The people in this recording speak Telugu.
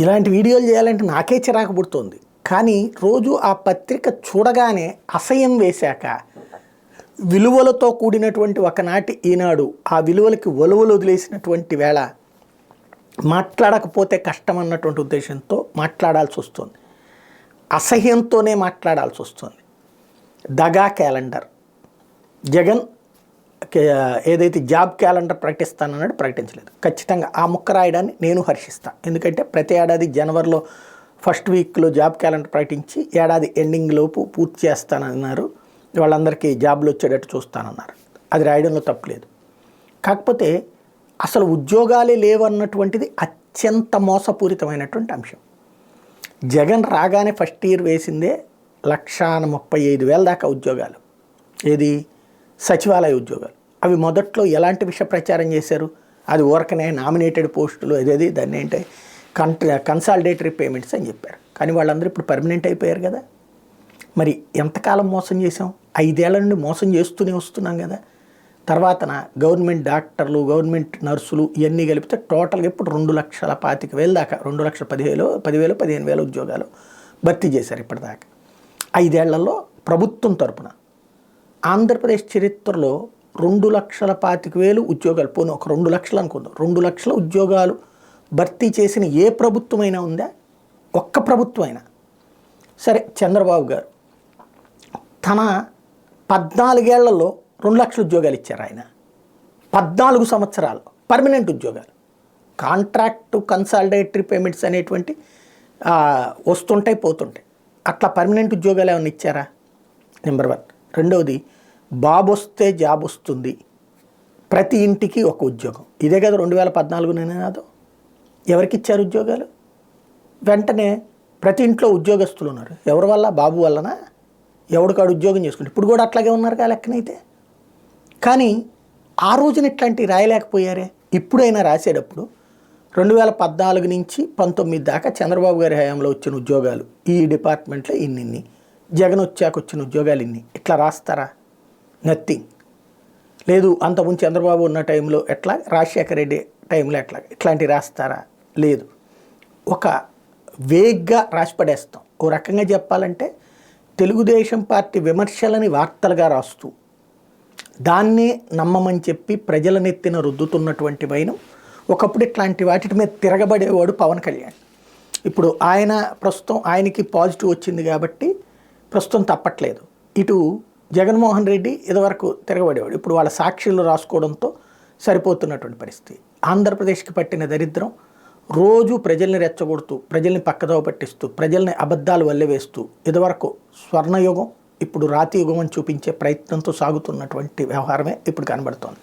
ఇలాంటి వీడియోలు చేయాలంటే నాకే చిరాకు పుడుతుంది. కానీ రోజు ఆ పత్రిక చూడగానే అసహ్యం వేశాక విలువలతో కూడినటువంటి ఒకనాటి ఈనాడు ఆ విలువలకి ఒలువలు వదిలేసినటువంటి వేళ మాట్లాడకపోతే కష్టం అన్నటువంటి ఉద్దేశంతో మాట్లాడాల్సి వస్తుంది. అసహ్యంతోనే మాట్లాడాల్సి వస్తుంది. దగా క్యాలెండర్ జగన్ ఏదైతే జాబ్ క్యాలెండర్ ప్రకటిస్తానన్నాడు, ప్రకటించలేదు. ఖచ్చితంగా ఆ ముక్క రాయడాన్ని నేను హర్షిస్తాను. ఎందుకంటే ప్రతి ఏడాది జనవరిలో ఫస్ట్ వీక్లో జాబ్ క్యాలెండర్ ప్రకటించి ఏడాది ఎండింగ్ లోపు పూర్తి చేస్తానన్నారు. వాళ్ళందరికీ జాబ్లు వచ్చేటట్టు చూస్తానన్నారు. అది రాయడంలో తప్పులేదు. కాకపోతే అసలు ఉద్యోగాలే లేవన్నటువంటిది అత్యంత మోసపూరితమైనటువంటి అంశం. జగన్ రాగానే ఫస్ట్ ఇయర్ వేసిందే 1,35,000 దాకా ఉద్యోగాలు. ఏది సచివాలయ ఉద్యోగాలు. అవి మొదట్లో ఎలాంటి విష ప్రచారం చేశారు? అది ఊరకనే నామినేటెడ్ పోస్టులు, అదేది దాన్ని ఏంటి కన్సాలిడేటరీ పేమెంట్స్ అని చెప్పారు. కానీ వాళ్ళందరూ ఇప్పుడు పర్మనెంట్ అయిపోయారు కదా. మరి ఎంతకాలం మోసం చేసాం? 5 ఏళ్ల నుండి మోసం చేస్తూనే వస్తున్నాం కదా. తర్వాతన గవర్నమెంట్ డాక్టర్లు, గవర్నమెంట్ నర్సులు ఇవన్నీ కలిపితే టోటల్గా ఇప్పుడు 2,25,000 దాకా 2,10,000 ఉద్యోగాలు భర్తీ చేశారు ఇప్పటిదాకా. 5 ఏళ్లలో ప్రభుత్వం తరపున ఆంధ్రప్రదేశ్ చరిత్రలో 2,25,000 ఉద్యోగాలు, పోను ఒక 2 లక్షలు అనుకుందాం, 2 లక్షల ఉద్యోగాలు భర్తీ చేసిన ఏ ప్రభుత్వమైనా ఉందా? ఒక్క ప్రభుత్వం అయినా సరే. చంద్రబాబు గారు తన 14 ఏళ్లలో 2 లక్షల ఉద్యోగాలు ఇచ్చారు. ఆయన 14 సంవత్సరాలు పర్మనెంట్ ఉద్యోగాలు. కాంట్రాక్టు కన్సాలిడేటరీ పేమెంట్స్ అనేటువంటి వస్తుంటాయి పోతుంటాయి. అట్లా పర్మనెంట్ ఉద్యోగాలు ఏమైనా ఇచ్చారా? నెంబర్ 1. రెండవది, బాబు వస్తే జాబ్ వస్తుంది, ప్రతి ఇంటికి ఒక ఉద్యోగం. ఇదే కదా 2014 నినాదం. ఎవరికి ఇచ్చారు ఉద్యోగాలు? వెంటనే ప్రతి ఇంట్లో ఉద్యోగస్తులు ఉన్నారు. ఎవరి వల్ల? బాబు వలన. ఎవడికాడు ఉద్యోగం చేసుకుంటే ఇప్పుడు కూడా అట్లాగే ఉన్నారు కదా లెక్కనైతే. కానీ ఆ రోజున ఇట్లాంటివి రాయలేకపోయారే. ఇప్పుడైనా రాసేటప్పుడు 2014 నుంచి 19 దాకా చంద్రబాబు గారి హయాంలో వచ్చిన ఉద్యోగాలు ఈ డిపార్ట్మెంట్లో ఇన్ని, జగన్ వచ్చాక వచ్చిన ఉద్యోగాలు ఇన్ని, ఇట్లా రాస్తారా? నథింగ్. లేదు అంతకుముందు చంద్రబాబు ఉన్న టైంలో ఎట్లా, రాజశేఖర రెడ్డి టైంలో ఎట్లా, ఇట్లాంటివి రాస్తారా? లేదు. ఒక వేగ్గా రాసి పడేస్తాం. ఓ రకంగా చెప్పాలంటే తెలుగుదేశం పార్టీ విమర్శలని వార్తలుగా రాస్తూ దాన్నే నమ్మమని చెప్పి ప్రజల నెత్తిన రుద్దుతున్నటువంటి వైనం. ఒకప్పుడు ఇట్లాంటి వాటి మీద తిరగబడేవాడు పవన్ కళ్యాణ్. ఇప్పుడు ఆయన ప్రస్తుతం ఆయనకి పాజిటివ్ వచ్చింది కాబట్టి ప్రస్తుతం తప్పట్లేదు. ఇటు జగన్మోహన్ రెడ్డి ఇదివరకు తిరగబడేవాడు. ఇప్పుడు వాళ్ళ సాక్షులు రాసుకోవడంతో సరిపోతున్నటువంటి పరిస్థితి. ఆంధ్రప్రదేశ్కి పట్టిన దరిద్రం రోజు ప్రజల్ని రెచ్చగొడుతూ, ప్రజల్ని పక్కదోవ పట్టిస్తూ, ప్రజల్ని అబద్ధాలు వల్లెవేస్తూ, ఇదివరకు స్వర్ణయుగం ఇప్పుడు రాతి యుగం అని చూపించే ప్రయత్నంతో సాగుతున్నటువంటి వ్యవహారమే ఇప్పుడు కనబడుతోంది.